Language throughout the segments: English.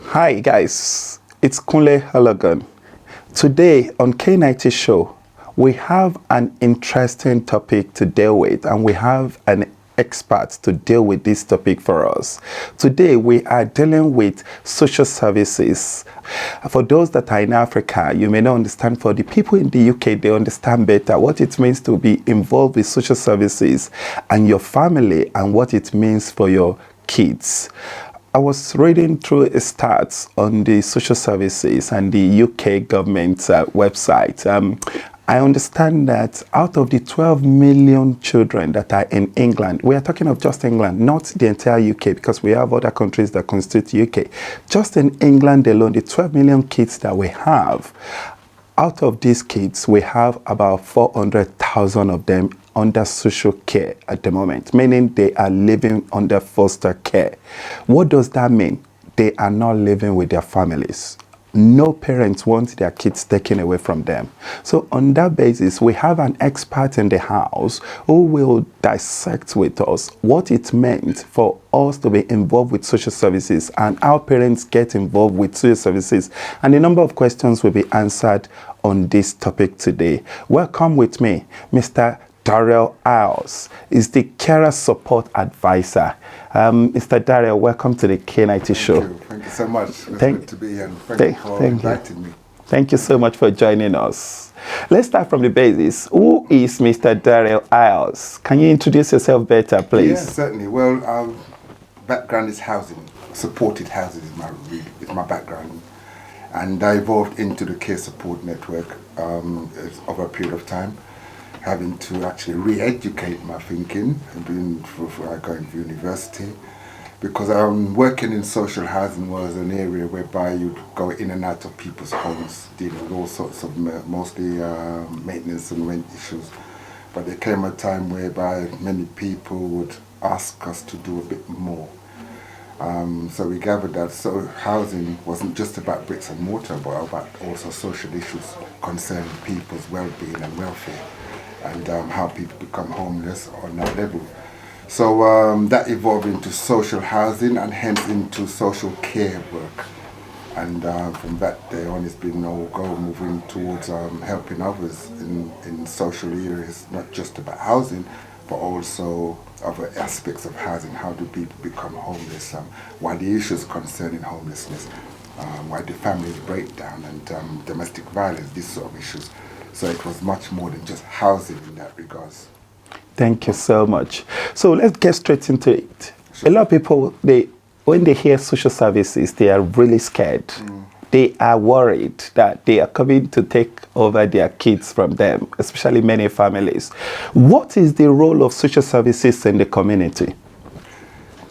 Hi guys, it's Kunle Halogan. Today on K90 Show, we have an interesting topic to deal with, and we have an expert to deal with this topic for us. Today we are dealing with social services. For those that are in Africa, you may not understand. For the people in the UK, they understand better what it means to be involved with social services and your family, and what it means for your kids. I was reading through stats on the social services and the UK government's website. I understand that out of the 12 million children that are in England, we are talking of just England, not the entire UK, because we have other countries that constitute UK. Just in England alone, the 12 million kids that we have, out of these kids, we have about 400,000 of them under social care at the moment, meaning they are living under foster care. What does that mean? They are not living with their families. No parents want their kids taken away from them. So on that basis, we have an expert in the house who will dissect with us what it meant for us to be involved with social services and how parents get involved with social services. And a number of questions will be answered on this topic today. Welcome with me, Mr. Darrell Aus is the carer support advisor. Mr. Darrell, welcome to the K90 Show. Thank you so much. It's good to be here, and thank you for inviting me. Thank you so much for joining us. Let's start from the basis. Who is Mr. Darrell Aus? Can you introduce yourself better, please? Yes, certainly. Well, background is housing. Supported housing is my background. And I evolved into the care support network over a period of time, having to actually re-educate my thinking and going to university, because working in social housing was an area whereby you'd go in and out of people's homes, dealing with all sorts of mostly maintenance and rent issues. But there came a time whereby many people would ask us to do a bit more. So we gathered that housing wasn't just about bricks and mortar, but about also social issues concerning people's well-being and welfare, and how people become homeless on that level. So that evolved into social housing and hence into social care work. And from that day on, it's been no go moving towards helping others in social areas, not just about housing, but also other aspects of housing. How do people become homeless? Why the issues concerning homelessness? Why do families break down, and domestic violence, these sort of issues. So it was much more than just housing in that regards. Thank you so much. So let's get straight into it. Sure. A lot of people, when they hear social services, they are really scared. They are worried that they are coming to take over their kids from them, especially many families. What is the role of social services in the community?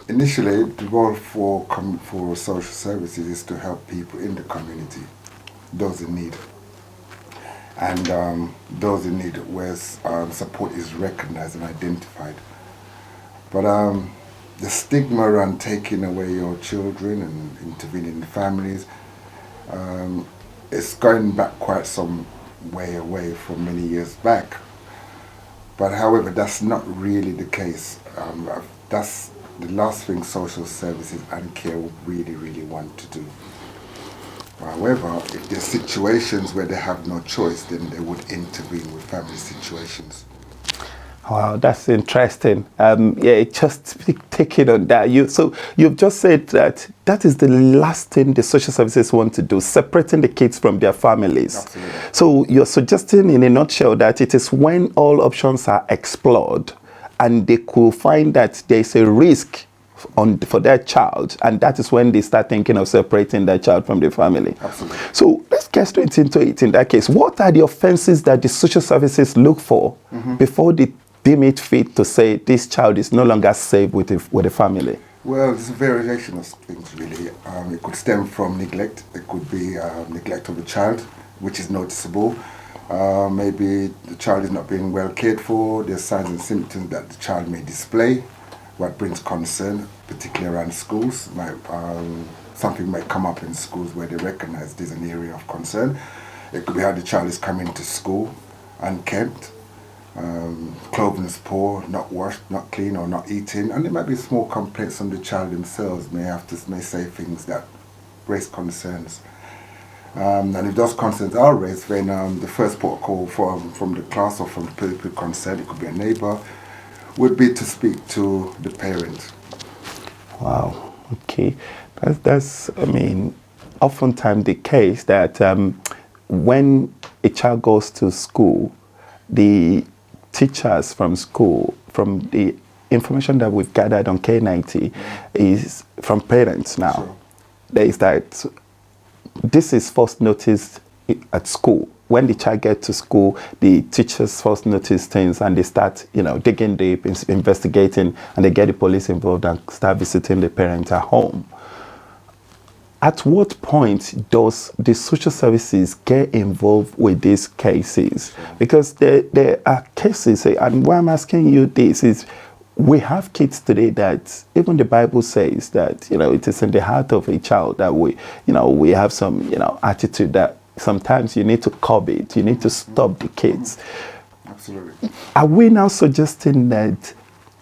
Initially, the role for social services is to help people in the community, those in need. And those in need where support is recognized and identified. But the stigma around taking away your children and intervening in the families, it's going back quite some way away from many years back. But however, that's not really the case. That's the last thing social services and care really want to do. However, if there's situations where they have no choice, then they would intervene with family situations. Wow, that's interesting. Just taking on that. You've just said that is the last thing the social services want to do, separating the kids from their families. Absolutely. So you're suggesting in a nutshell that it is when all options are explored and they could find that there's a risk for their child, and that is when they start thinking of separating their child from the family. Absolutely. So let's get straight into it. In that case, what are the offenses that the social services look for before they deem it fit to say this child is no longer safe with the family? Well, there's a variation of things really. It could stem from neglect. It could be neglect of a child, which is noticeable. Maybe the child is not being well cared for. There's signs and symptoms that the child may display, what brings concern, particularly around schools. Something might come up in schools where they recognize there's an area of concern. It could be how the child is coming to school unkempt, clothing is poor, not washed, not clean, or not eating. And there might be small complaints from the child themselves. May say things that raise concerns. And if those concerns are raised, then the first protocol from the class or from the people concerned, it could be a neighbor, would be to speak to the parent. Wow. Okay. That's I mean, oftentimes the case that when a child goes to school, the teachers from school, from the information that we've gathered on K90, is from parents now. Sure. There is that this is first noticed at school. When the child gets to school, the teachers first notice things and they start, digging deep, investigating, and they get the police involved and start visiting the parents at home. At what point does the social services get involved with these cases? Because there are cases, and why I'm asking you this is, we have kids today that even the Bible says that, it is in the heart of a child that we have some, attitude that sometimes you need to curb it. You need to stop the kids. Absolutely. Are we now suggesting that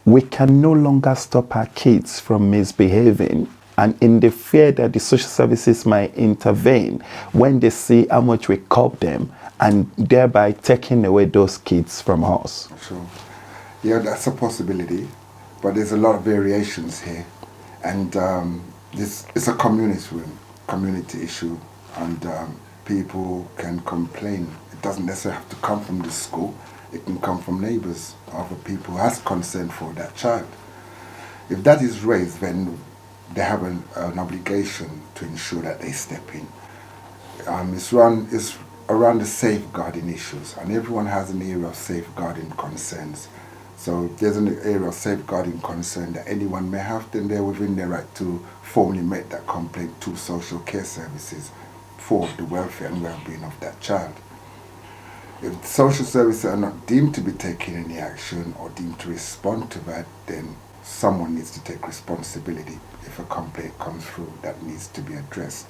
we can no longer stop our kids from misbehaving, and in the fear that the social services might intervene when they see how much we curb them, and thereby taking away those kids from us? Sure. Yeah, that's a possibility, but there's a lot of variations here, and this is a community issue, and people can complain. It doesn't necessarily have to come from the school. It can come from neighbors, other people who has concern for that child. If that is raised, then they have an obligation to ensure that they step in. It's around the safeguarding issues, and everyone has an area of safeguarding concerns. So if there's an area of safeguarding concern that anyone may have, then they're within their right to formally make that complaint to social care services for the welfare and well-being of that child. If social services are not deemed to be taking any action or deemed to respond to that, then someone needs to take responsibility if a complaint comes through that needs to be addressed.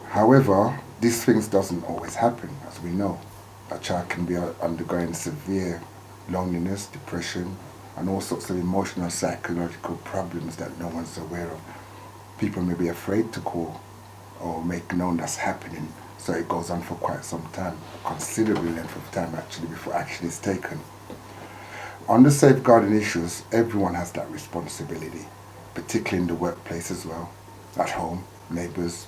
However, these things doesn't always happen, as we know. A child can be undergoing severe loneliness, depression, and all sorts of emotional, psychological problems that no one's aware of. People may be afraid to call or make known that's happening, so it goes on for quite some time, considerable length of time actually, before action is taken. On the safeguarding issues, everyone has that responsibility, particularly in the workplace as well, at home, neighbours,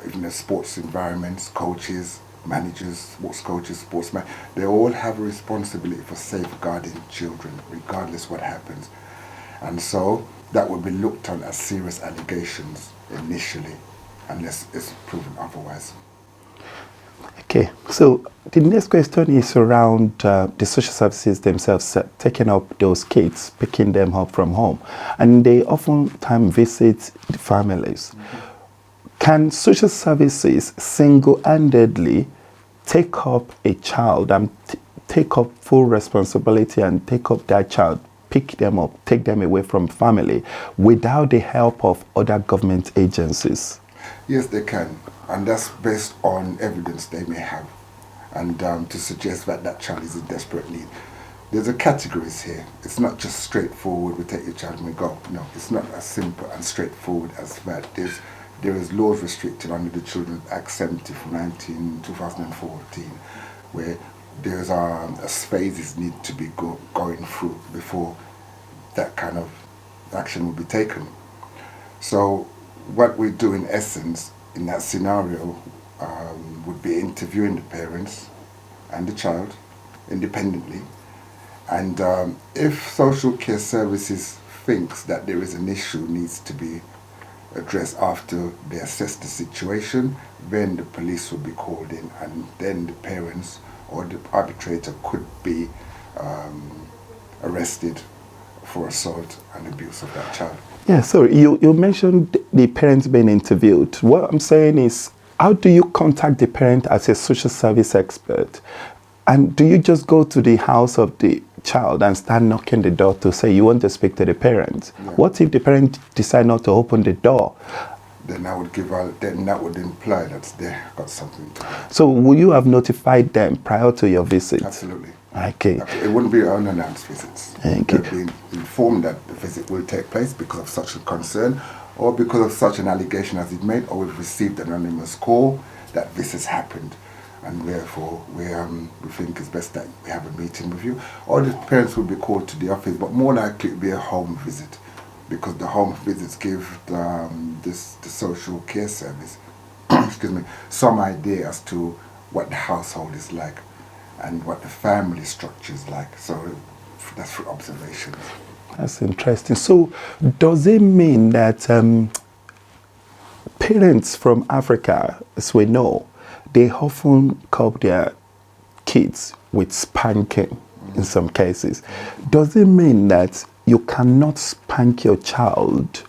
even the sports environments, coaches, managers, sports coaches, sportsmen, they all have a responsibility for safeguarding children, regardless what happens. And so that will be looked on as serious allegations initially, unless it's proven otherwise. Okay, so the next question is around the social services themselves taking up those kids, picking them up from home, and they oftentimes visit the families. Can social services single-handedly take up a child and take up full responsibility and take up that child, pick them up, take them away from family without the help of other government agencies? Yes, they can, and that's based on evidence they may have, and to suggest that that child is in desperate need. There's a categories here. It's not just straightforward, we take your child and we go. No, it's not as simple and straightforward as that. There is laws restricted under the Children's Act 70 from 2014, where there's phases need to be going through before that kind of action will be taken. So what we do in essence in that scenario would be interviewing the parents and the child independently, and if social care services thinks that there is an issue needs to be addressed after they assess the situation, then the police will be called in, and then the parents or the arbitrator could be arrested for assault and abuse of that child. Yeah, so you mentioned the parents being interviewed. What I'm saying is, how do you contact the parent as a social service expert? And do you just go to the house of the child and start knocking the door to say you want to speak to the parent? Yeah. What if the parent decide not to open the door? Then that would imply that they got something to do. So will you have notified them prior to your visit? Absolutely. Okay. It wouldn't be unannounced visits. Okay. They'll be informed that the visit will take place because of such a concern or because of such an allegation as it made, or we've received an anonymous call that this has happened. And therefore, we think it's best that we have a meeting with you. Or the parents will be called to the office, but more likely it will be a home visit, because the home visits give the social care service excuse me, some idea as to what the household is like and what the family structure is like. So that's for observations. That's interesting. So does it mean that parents from Africa, as we know, they often curb their kids with spanking in some cases? Does it mean that you cannot spank your child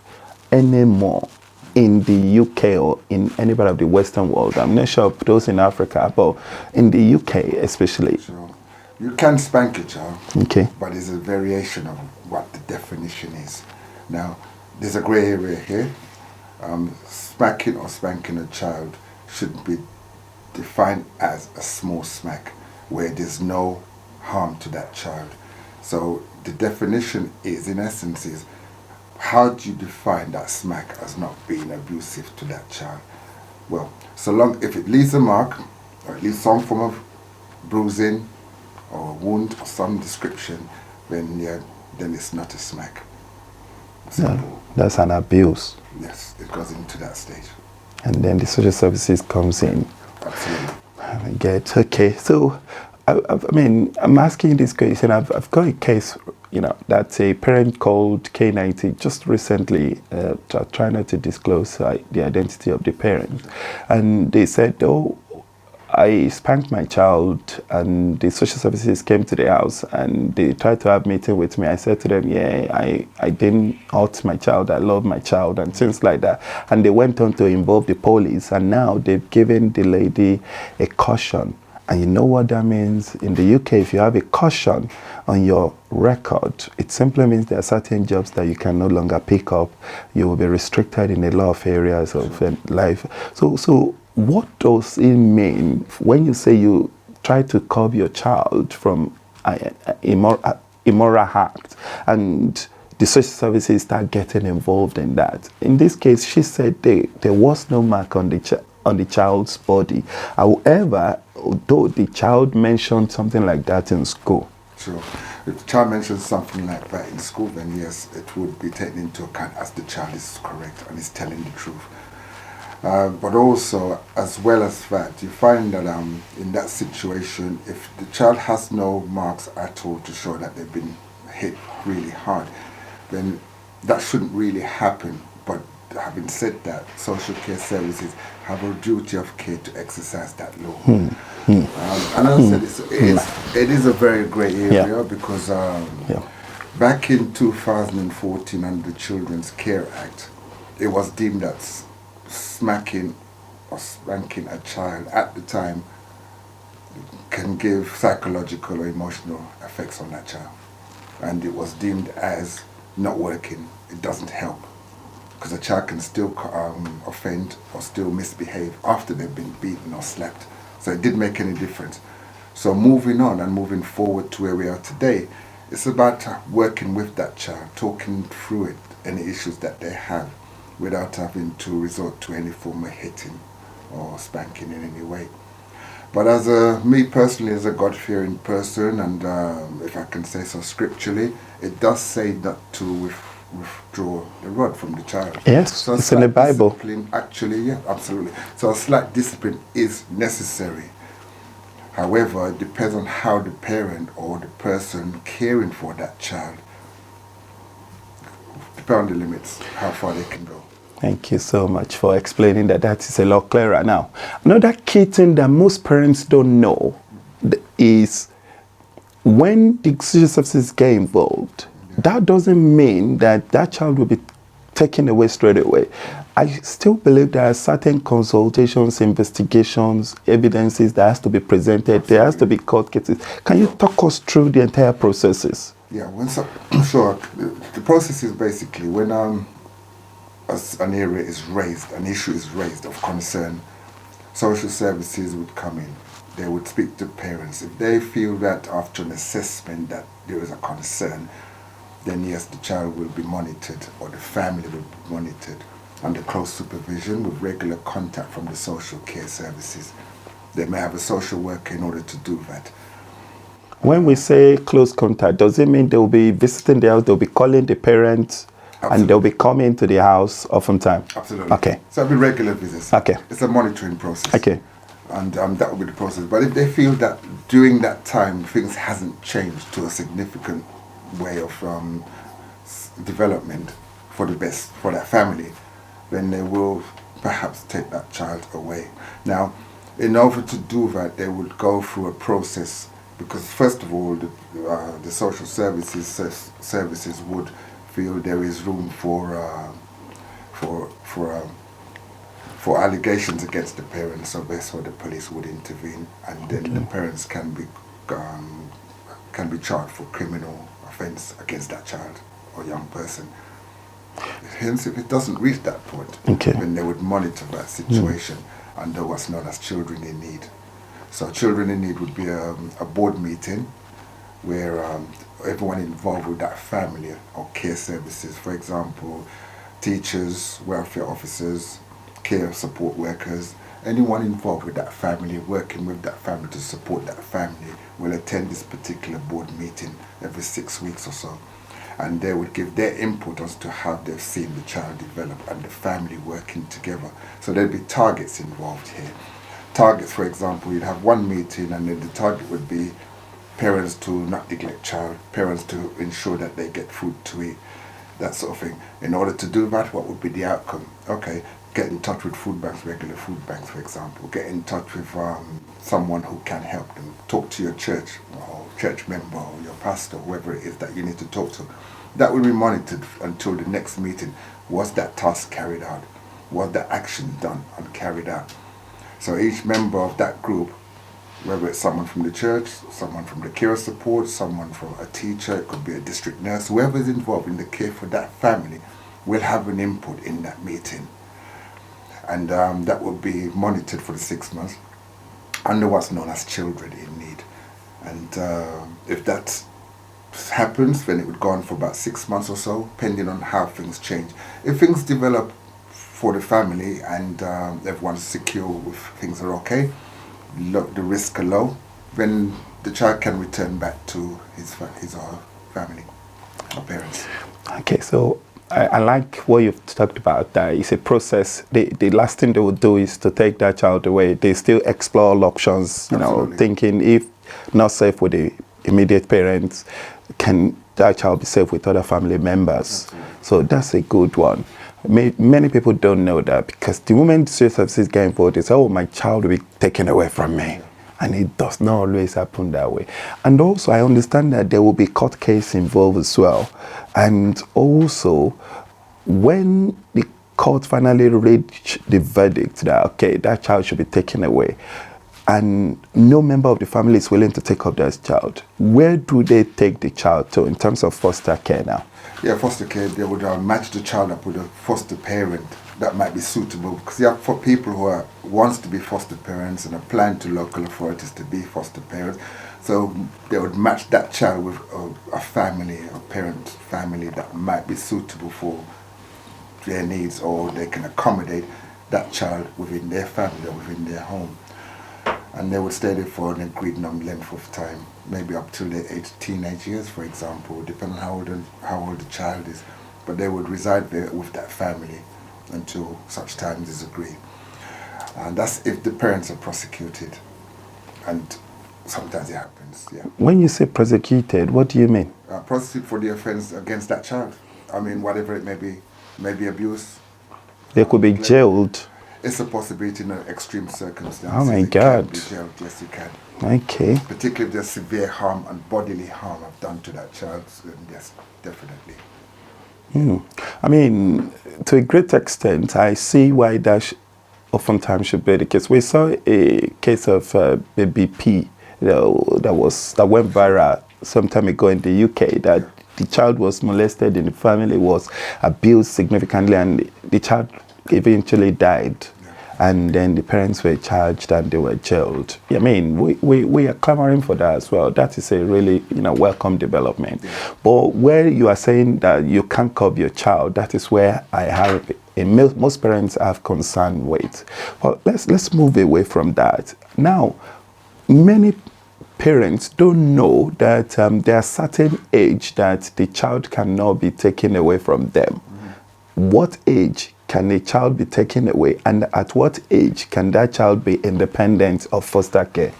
anymore in the UK or in any part of the Western world? I'm not sure of those in Africa, but in the UK especially. So you can spank a child, Okay. but it's a variation of what the definition is. Now, there's a grey area here. Smacking or spanking a child should be defined as a small smack where there's no harm to that child. So the definition is, in essence, is how do you define that smack as not being abusive to that child? Well, so long if it leaves a mark, or at least some form of bruising or wound or some description, then it's not a smack. No, that's an abuse. Yes, it goes into that stage. And then the social services comes in. Absolutely. I get, okay. So, I mean, I'm asking this question. I've got a case, that a parent called K90 just recently, trying not to disclose the identity of the parent. And they said, oh, I spanked my child, and the social services came to the house and they tried to have a meeting with me. I said to them, yeah, I didn't hurt my child, I love my child, and things like that. And they went on to involve the police, and now they've given the lady a caution. And you know what that means? In the UK, if you have a caution on your record, it simply means there are certain jobs that you can no longer pick up. You will be restricted in a lot of areas of life. So what does it mean when you say you try to curb your child from immoral act, and the social services start getting involved in that? In this case, she said there was no mark on the child's body. However, although the child mentioned something like that in school. Sure. If the child mentions something like that in school, then yes, it would be taken into account as the child is correct and is telling the truth. But also, as well as that, you find that in that situation, if the child has no marks at all to show that they've been hit really hard, then that shouldn't really happen. But having said that, social care services have a duty of care to exercise that law. And as I said, it is a very grey area because back in 2014 under the Children's Care Act, it was deemed that smacking or spanking a child at the time can give psychological or emotional effects on that child. And it was deemed as not working. It doesn't help, because a child can still offend or still misbehave after they've been beaten or slapped. So it didn't make any difference. So moving on and moving forward to where we are today, it's about working with that child, talking through it, any issues that they have, without having to resort to any form of hitting or spanking in any way. But as me personally, as a God-fearing person, and if I can say so scripturally, it does say not to withdraw the rod from the child. Yes, so it's in the Bible. Actually, yeah, absolutely. So a slight discipline is necessary. However, it depends on how the parent or the person caring for that child, depend on the limits, how far they can go. Thank you so much for explaining that. That is a lot clearer now. Another key thing that most parents don't know is when the social services get involved, that doesn't mean that that child will be taken away straight away. I still believe there are certain consultations, investigations, evidences that has to be presented. Absolutely. There has to be court cases. Can you talk us through the entire processes? Yeah, sure. The process is basically when as an area is raised, an issue is raised of concern, social services would come in. they would speak to parents. If they feel that after an assessment that there is a concern, then yes, the child will be monitored, or the family will be monitored under close supervision with regular contact from the social care services. They may have a social worker in order to do that. When we say close contact, does it mean they'll be visiting the house, they'll be calling the parents, Absolutely. and they'll be coming to the house oftentimes? Absolutely. Okay. So it'll be regular visits. Okay. It's a monitoring process. Okay. And that will be the process. But if they feel that during that time things hasn't changed to a significant way of development for the best for that family, then they will perhaps take that child away. Now, in order to do that, they would go through a process, because first of all, the social services would feel there is room for allegations against the parents, so that's where the police would intervene, and then the parents can be charged for criminal offence against that child or young person. Hence, if it doesn't reach that point, then they would monitor that situation under what's known as Children in Need. So Children in Need would be a board meeting where everyone involved with that family or care services, for example, teachers, welfare officers, care support workers, anyone involved with that family, working with that family to support that family, will attend this particular board meeting every 6 weeks or so. And they would give their input as to how they've seen the child develop and the family working together. So there'd be targets involved here. Targets, for example, you'd have one meeting and then the target would be parents to not neglect child, parents to ensure that they get food to eat, that sort of thing. In order to do that, what would be the outcome? Okay, get in touch with food banks, regular food banks, for example. Get in touch with someone who can help them. Talk to your church or church member or your pastor, whoever it is that you need to talk to. That will be monitored until the next meeting. Was that task carried out? Was that action done and carried out? So each member of that group, whether it's someone from the church, someone from the care support, someone from a teacher, it could be a district nurse, whoever is involved in the care for that family, will have an input in that meeting. And that will be monitored for the 6 months under what's known as Children in Need. And if that happens, then it would go on for about 6 months or so, depending on how things change. If things develop for the family and everyone's secure, if things are okay, the risks are low, then the child can return back to his or her family or parents. Okay, so I like what you've talked about. That it's a process. The last thing they would do is to take that child away. They still explore all options, Absolutely. Thinking if not safe with the immediate parents, can that child be safe with other family members? Absolutely. So that's a good one. Many people don't know that, because the moment social services get involved, they say, oh, my child will be taken away from me. And it does not always happen that way. And also, I understand that there will be court case involved as well. And also, when the court finally reach the verdict that, okay, that child should be taken away, and no member of the family is willing to take up that child, where do they take the child to in terms of foster care now? Yeah, foster care, they would match the child up with a foster parent that might be suitable. Because yeah, for people who wants to be foster parents and apply to local authorities to be foster parents, so they would match that child with a family, a parent family that might be suitable for their needs, or they can accommodate that child within their family or within their home. And they would stay there for an agreed length of time, maybe up till their teenage years, for example, depending on how old the child is. But they would reside there with that family until such time is agreed. And that's if the parents are prosecuted. And sometimes it happens, yeah. When you say prosecuted, what do you mean? Prosecute for the offence against that child. I mean, whatever it may be abuse. They could be jailed. It's a possibility in extreme circumstances. Oh my It God. can be jailed, yes, you can. Okay. Particularly if there's severe harm and bodily harm I've done to that child, then yes, definitely. I mean, to a great extent, I see why that oftentimes should be the case. We saw a case of baby P that went viral some time ago in the UK, that the child was molested and the family was abused significantly, and the child eventually died. and then the parents were charged and they were jailed. I mean, we are clamoring for that as well. That is a really, welcome development. But where you are saying that you can't curb your child, that is where I have most parents have concern with. But let's move away from that. Now, many parents don't know that there are certain age that the child cannot be taken away from them. What age can a child be taken away, and at what age can that child be independent of foster care?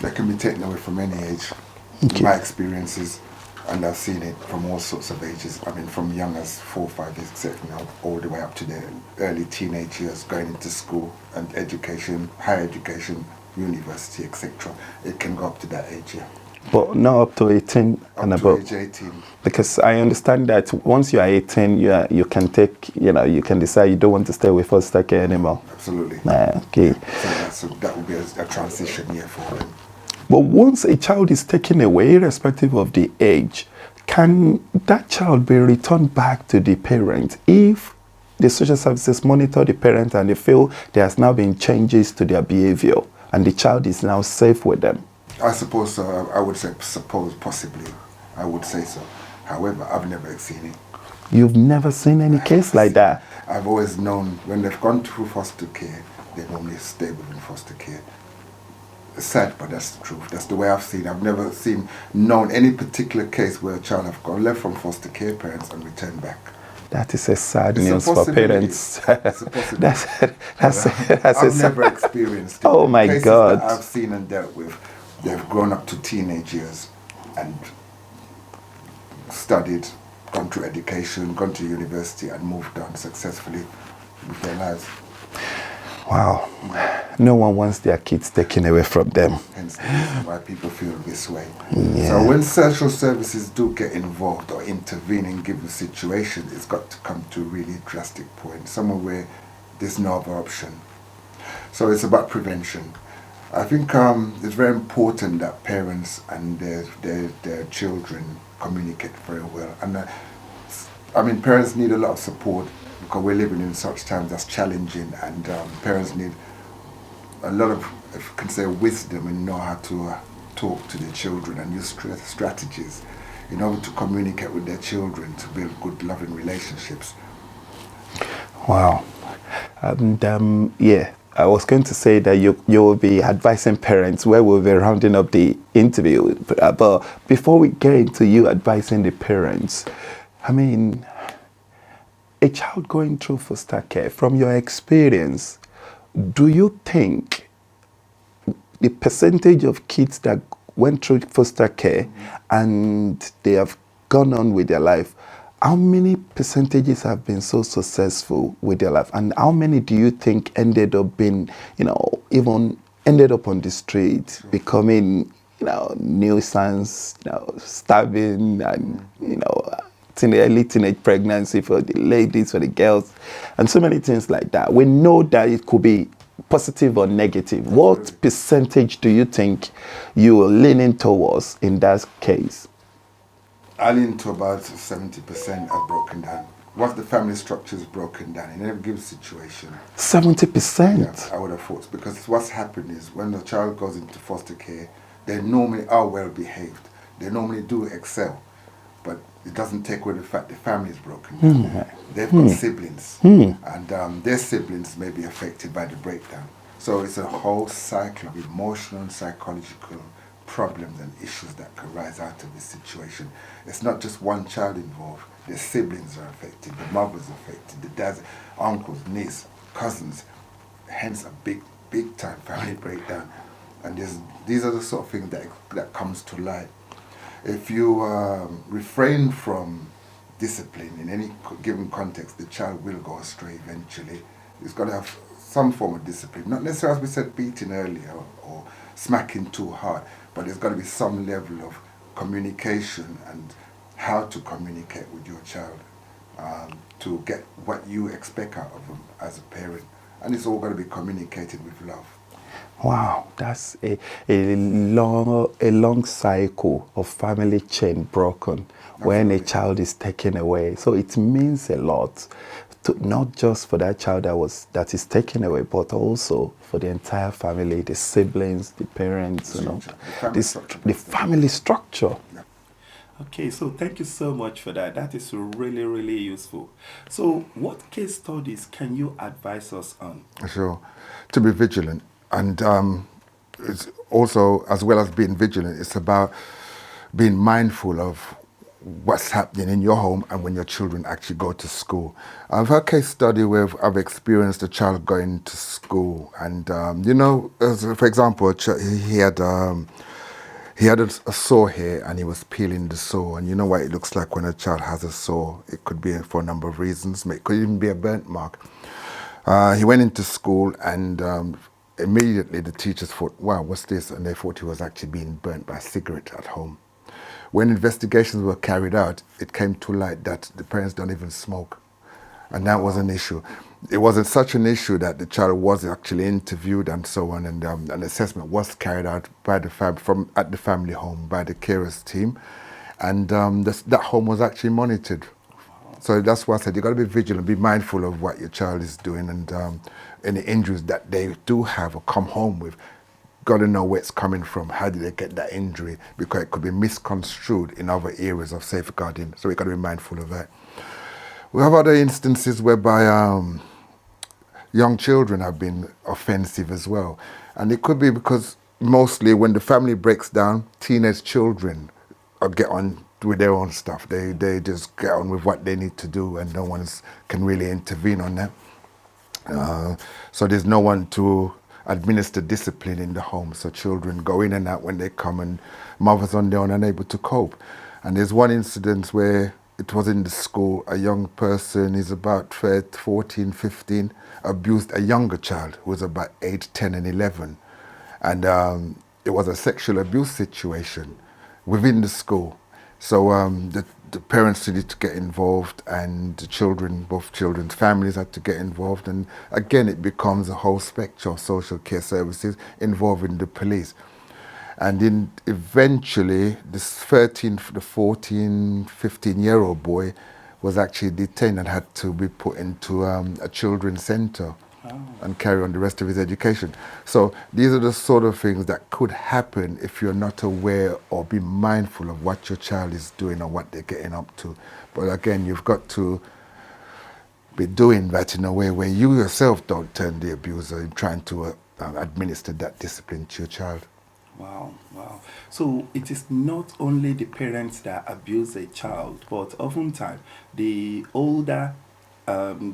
They can be taken away from any age. Okay. My experiences, and I've seen it from all sorts of ages. I mean, from young as 4 or 5 years, etc., all the way up to the early teenage years, going into school and education, higher education, university, etc. It can go up to that age, yeah. But not up to 18 and above. Up to age 18. Because I understand that once you are 18, you can take, you can decide you don't want to stay with foster care anymore. Absolutely. Okay. So that would be a transition year for them. But once a child is taken away, irrespective of the age, can that child be returned back to the parent if the social services monitor the parent and they feel there has now been changes to their behavior and the child is now safe with them? I suppose so. I would say possibly. I would say so. However, I've never seen it. You've never seen any case like that? I've always known when they've gone through foster care, they normally stay within foster care. It's sad, but that's the truth. That's the way I've seen. I've never known any particular case where a child have gone left from foster care parents and returned back. That is a sad news for parents. It's a possibility. I've never experienced it. Oh my Cases God. that I've seen and dealt with, they've grown up to teenage years and studied, gone through education, gone to university and moved on successfully with their lives. Wow. No one wants their kids taken away from them. Hence the reason why people feel this way. Yeah. So when social services do get involved or intervene in given situations, it's got to come to a really drastic point, somewhere where there's no other option. So it's about prevention. I think it's very important that parents and their children communicate very well. And I mean, parents need a lot of support because we're living in such times that's challenging, and parents need a lot of, if you can say, wisdom and know how to talk to their children and use strategies in order to communicate with their children to build good, loving relationships. Wow. And yeah, I was going to say that you will be advising parents where we'll be rounding up the interview. But before we get into you advising the parents, I mean, a child going through foster care, from your experience, do you think the percentage of kids that went through foster care and they have gone on with their life, how many percentages have been so successful with their life? And how many do you think ended up being, even ended up on the street, becoming, nuisance, starving and, early teenage pregnancy for the ladies, for the girls, and so many things like that. We know that it could be positive or negative. What percentage do you think you are leaning towards in that case? I lean to about 70% are broken down. Once the family structure is broken down in every given situation. 70%? Yeah, I would have thought. Because what's happened is when the child goes into foster care, they normally are well behaved. They normally do excel. But it doesn't take away the fact the family is broken down. They've got siblings, and their siblings may be affected by the breakdown. So it's a whole cycle of emotional and psychological problems and issues that can rise out of this situation. It's not just one child involved. The siblings are affected, the mother's affected, the dads, uncles, nieces, cousins. Hence a big time family breakdown. And these are the sort of things that comes to light. If you refrain from discipline in any given context, the child will go astray eventually. It's got to have some form of discipline. Not necessarily, as we said, beating earlier or smacking too hard, but there's got to be some level of communication and how to communicate with your child to get what you expect out of them as a parent. And it's all got to be communicated with love. Wow, that's a long cycle of family chain broken when a Absolutely. child is taken away. So it means a lot, to, not just for that child that is taken away, but also for the entire family, the siblings, the The parents, structure, the family this structure the breaks down. family structure. Yeah. Okay, so thank you so much for that. That is really, really useful. So, what case studies can you advise us on? Sure. To be vigilant. And it's also, as well as being vigilant, it's about being mindful of what's happening in your home and when your children actually go to school. I've had a case study where I've experienced a child going to school, and for example, he had a sore here and he was peeling the sore. And you know what it looks like when a child has a sore? It could be for a number of reasons. It could even be a burnt mark. He went into school and immediately the teachers thought, wow, what's this? And they thought he was actually being burnt by a cigarette at home. When investigations were carried out, it came to light that the parents don't even smoke. And that was an issue. It wasn't such an issue that the child was actually interviewed and so on, and an assessment was carried out by the at the family home by the carers team, and that home was actually monitored. So that's why I said you got to be vigilant, be mindful of what your child is doing, and any injuries that they do have or come home with. Got to know where it's coming from. How did they get that injury? Because it could be misconstrued in other areas of safeguarding. So we got to be mindful of that. We have other instances whereby young children have been offensive as well. And it could be because mostly when the family breaks down, teenage children get on with their own stuff. They just get on with what they need to do and no one can really intervene on that. So there's no one to administer discipline in the home. So children go in and out when they come, and mothers on their own unable to cope. And there's one incident where it was in the school, a young person, is about 14, 15, abused a younger child who was about 8, 10 and 11. And it was a sexual abuse situation within the school. So the parents needed to get involved, and the children, both children's families had to get involved. And again, it becomes a whole spectrum of social care services involving the police. And then eventually, this 14, 15-year-old boy was actually detained and had to be put into a children's center and carry on the rest of his education. So these are the sort of things that could happen if you're not aware or be mindful of what your child is doing or what they're getting up to. But again, you've got to be doing that in a way where you yourself don't turn the abuser in trying to administer that discipline to your child. Wow, wow. So it is not only the parents that abuse a child, but oftentimes the older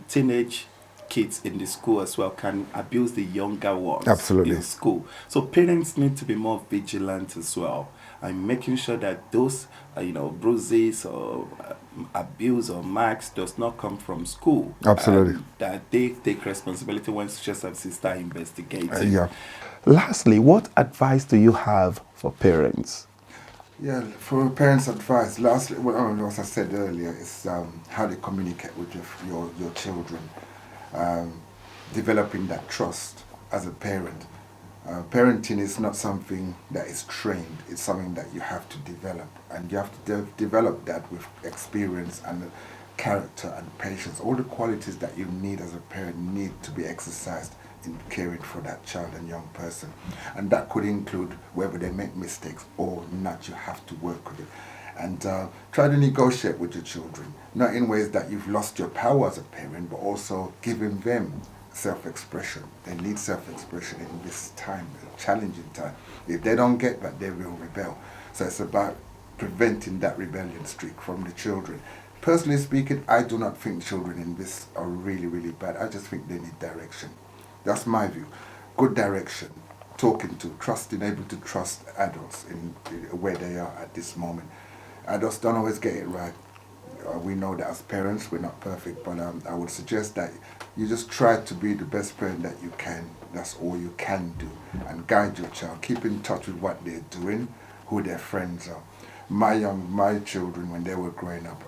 teenage kids in the school as well can abuse the younger ones Absolutely. in school. So parents need to be more vigilant as well, and making sure that those bruises or abuse or marks does not come from school. Absolutely. And that they take responsibility when social services start investigating. Yeah. Lastly, what advice do you have for parents? Yeah, for parents' advice, lastly, as I said earlier, is how they communicate with your children. Developing that trust as a parent. Parenting is not something that is trained, it's something that you have to develop. And you have to develop that with experience and character and patience. All the qualities that you need as a parent need to be exercised in caring for that child and young person. And that could include whether they make mistakes or not, you have to work with it. And try to negotiate with your children, not in ways that you've lost your power as a parent, but also giving them self-expression. They need self-expression in this time, a challenging time. If they don't get that, they will rebel. So it's about preventing that rebellion streak from the children. Personally speaking, I do not think children in this are really, really bad. I just think they need direction. That's my view. Good direction, talking to, trusting, able to trust adults in where they are at this moment. Adults don't always get it right. We know that as parents, we're not perfect, but I would suggest that you just try to be the best parent that you can. That's all you can do. And guide your child. Keep in touch with what they're doing, who their friends are. my children, when they were growing up,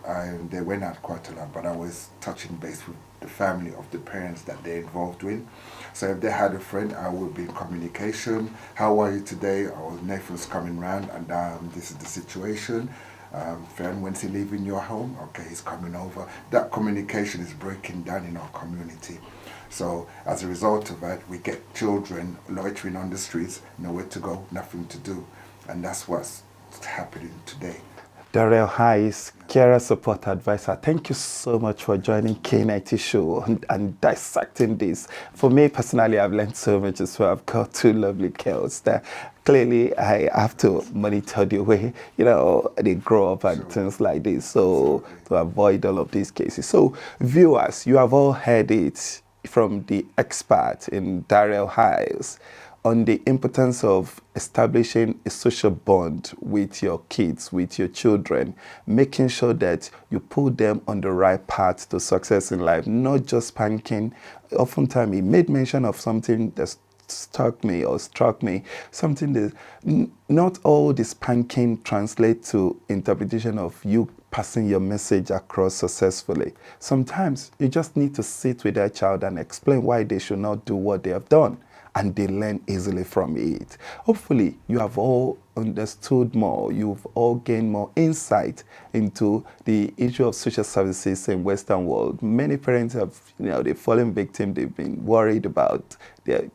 they went out quite a lot, but I was touching base with the family of the parents that they're involved with. So if they had a friend, I would be in communication. How are you today? Our Nathan's coming round, and this is the situation. Friend, when's he leaving your home? Okay, he's coming over. That communication is breaking down in our community. So as a result of that, we get children loitering on the streets, nowhere to go, nothing to do. And that's what's happening today. Darrell Aus, Carer Support Advisor. Thank you so much for joining K90 Show and dissecting this. For me personally, I've learned so much as well. I've got two lovely girls that clearly I have to monitor the way, they grow up and things like this. So to avoid all of these cases. So viewers, you have all heard it from the expert in Darrell Aus on the importance of establishing a social bond with your kids, with your children, making sure that you put them on the right path to success in life, not just spanking. Oftentimes, he made mention of something that struck me, something that not all the spanking translate to interpretation of you passing your message across successfully. Sometimes you just need to sit with that child and explain why they should not do what they have done, and they learn easily from it. Hopefully, you have all understood more. You've all gained more insight into the issue of social services in Western world. Many parents have, they've fallen victim. They've been worried about their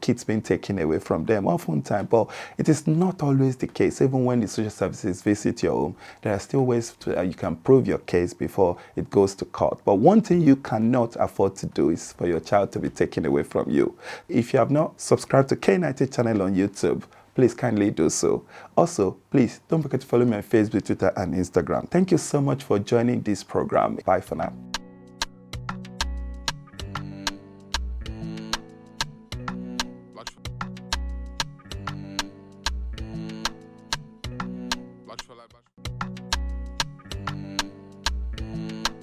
kids being taken away from them oftentimes, but it is not always the case. Even when the social services visit your home, there are still ways you can prove your case before it goes to court. But one thing you cannot afford to do is for your child to be taken away from you. If you have not subscribed to K90 channel on YouTube, please kindly do so. Also, please don't forget to follow me on Facebook, Twitter, and Instagram. Thank you so much for joining this program. Bye for now.